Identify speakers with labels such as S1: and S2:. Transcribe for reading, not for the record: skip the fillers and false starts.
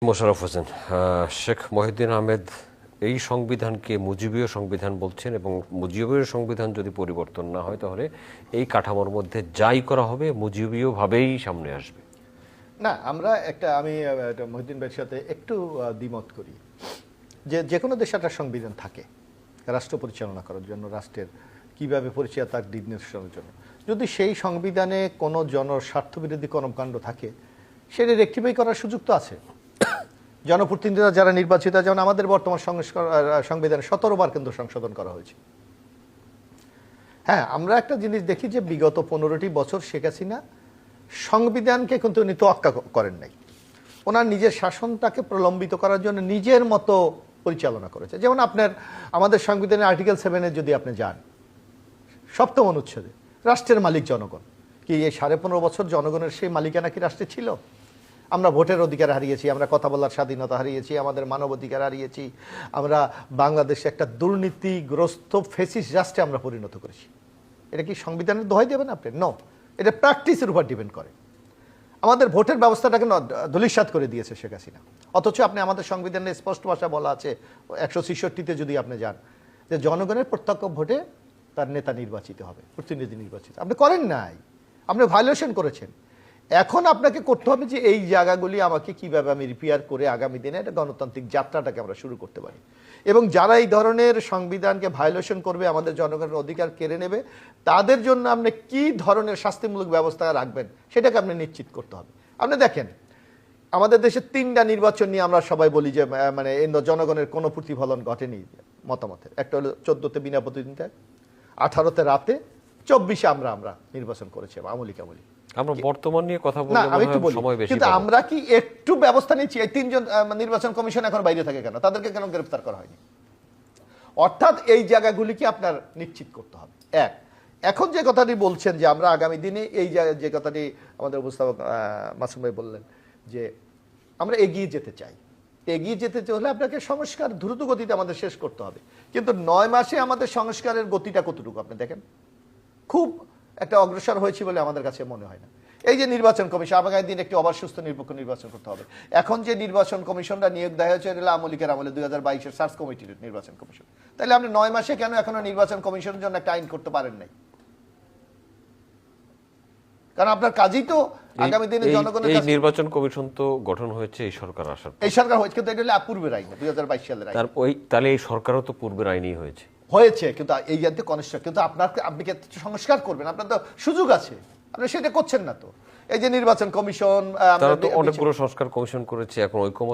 S1: মোশাররফ হোসেন, শেখ মহিউদ্দিন আহমেদ এই সংবিধানকে মুজিবীয় সংবিধান বলছেন এবং মুজিবীয় সংবিধান যদি পরিবর্তন না হয় তাহলে এই কাঠামোর মধ্যে যাই করা হবে মুজিবীয়ভাবেই সামনে আসবে।
S2: না, আমি মহিউদ্দিন ভাইয়ের সাথে একটু দ্বিমত করি যে কোনো দেশে একটা সংবিধান থাকে রাষ্ট্র পরিচালনা করার জন্য, রাষ্ট্রের কিভাবে পরিচয় তার দিক নির্দেশনের জন্য। যদি সেই সংবিধানে কোনো জনস্বার্থবিরোধী কর্মকাণ্ড থাকে সেটা রেকটিফাই করার সুযোগ তো আছে। জনপ্রতিনিধিরা যারা নির্বাচিত, যেমন আমাদের বর্তমান সংবিধানে 17 বার কিন্তু সংশোধন করা হয়েছে। হ্যাঁ, আমরা একটা জিনিস দেখি যে বিগত 15টি বছর শেখ হাসিনা সংবিধানকে কিন্তু উনি তোয়াক্কা করেন নাই। ওনার নিজের শাসনটাকে প্রলম্বিত করার জন্য নিজের মতো পরিচালনা করেছে। যেমন আমাদের সংবিধানের আর্টিকেল 7-এ যদি আপনি যান, 7ম অনুচ্ছেদে রাষ্ট্রের মালিক জনগণ। কি এই 15.5 বছর জনগণের সেই মালিকানা কি রাষ্ট্রে ছিল? আমরা ভোটের অধিকার হারিয়েছি, আমরা কথা বলার স্বাধীনতা হারিয়েছি, আমাদের মানব অধিকার হারিয়েছি, আমরা বাংলাদেশে একটা দুর্নীতিগ্রস্ত ফেসিস রাষ্ট্রে আমরা পরিণত করেছি। এটা কি সংবিধানের দোহাই দেবেন আপনি? নো, এটা প্র্যাকটিসের উপর ডিপেন্ড করে। আমাদের ভোটের ব্যবস্থাটাকে ধূলিসাৎ করে দিয়েছে শেখ হাসিনা। অথচ আপনি আমাদের সংবিধানে স্পষ্ট ভাষা বলা আছে 166-তে যদি আপনি যান, যে জনগণের প্রত্যক্ষ ভোটে তার নেতা নির্বাচিত হবে, প্রতিনিধি নির্বাচিত। আপনি করেন নাই, আপনি ভায়োলেশন করেছেন। এখন আপনাকে করতে হবে যে এই জায়গাগুলি আমাকে কিভাবে আমি রিপেয়ার করে আগামী দিনে একটা গণতান্ত্রিক যাত্রাটাকে আমরা শুরু করতে পারি। এবং যারা এই ধরনের সংবিধানকে ভায়োলেশন করবে, আমাদের জনগণের অধিকার কেড়ে নেবে, তাদের জন্য আপনি কি ধরনের শাস্তিমূলক ব্যবস্থা রাখবেন সেটাকে আপনি নিশ্চিত করতে হবে। আপনি দেখেন, আমাদের দেশে 3টা নির্বাচন নিয়ে আমরা সবাই বলি যে মানে জনগণের কোনো প্রতিফলন ঘটেনি মতামতের। একটা হলো 14-তে বিনা প্রতিদ্বন্দ্বিতা, 18-তে রাতে, 24-এ আমরা নির্বাচন করেছি আমলি।
S1: আমরা বর্তমান নিয়ে কথা বলতে সময় বেশি,
S2: কিন্তু আমরা কি একটু ব্যবস্থা নিচ্ছি? এই 3জন নির্বাচন কমিশন এখন বাইরে থাকে কেন? তাদেরকে কেন গ্রেফতার করা হয়নি? অর্থাৎ এই জায়গাগুলিকে আপনার নিশ্চিত করতে হবে। এখন যে কথাটি বলছেন যে আমরা আগামী দিনে এই যে কথাটি আমাদের উপস্থাপক মাসুম ভাই বললেন যে আমরা এগিয়ে যেতে চাই, এগিয়ে যেতে হলে আপনাকে সংস্কার দ্রুত গতিতে আমাদের শেষ করতে হবে। কিন্তু 9 মাসে আমাদের সংস্কারের গতিটা কতটুকু আপনি দেখেন, খুব একটা অগ্রসর হয়েছে বলে আমাদের কাছে মনে হয় না। এই যে নির্বাচন কমিশন, আগামী দিন একটি অবাধ সুস্থ নিরপেক্ষ নির্বাচন করতে হবে। এখন যে নির্বাচন কমিশনটা নিয়োগ দেওয়া হয়েছে এটা আমলিকের আমলে 2022-এর সার্চ কমিটির নির্বাচন কমিশন। তাহলে আপনি 9 মাসে কেন এখনো নির্বাচন কমিশনের জন্য একটা আইন করতে পারেন নাই? কারণ আপনার কাজই তো আগামী দিনে জনগণের
S1: এই নির্বাচন কমিশন তো গঠন হয়েছে এই সরকার আসার পর।
S2: এই সরকার হয়েছে, কিন্তু এটা হলো পূর্বের আইন, 2022 সালের আইন।
S1: তাহলে এই সরকারও তো পূর্বের আইনই হয়েছে,
S2: কিন্তু এই জানতে কনস্ট্রাক্ট, কিন্তু আপনি কি সংস্কার করবেন? আপনার তো সুযোগ আছে, আপনি সেটা করছেন না। তো এই যে নির্বাচন কমিশন,
S1: তারা তো অনেকগুলো সংস্কার কমিশন করেছে, এখন ঐক্যমত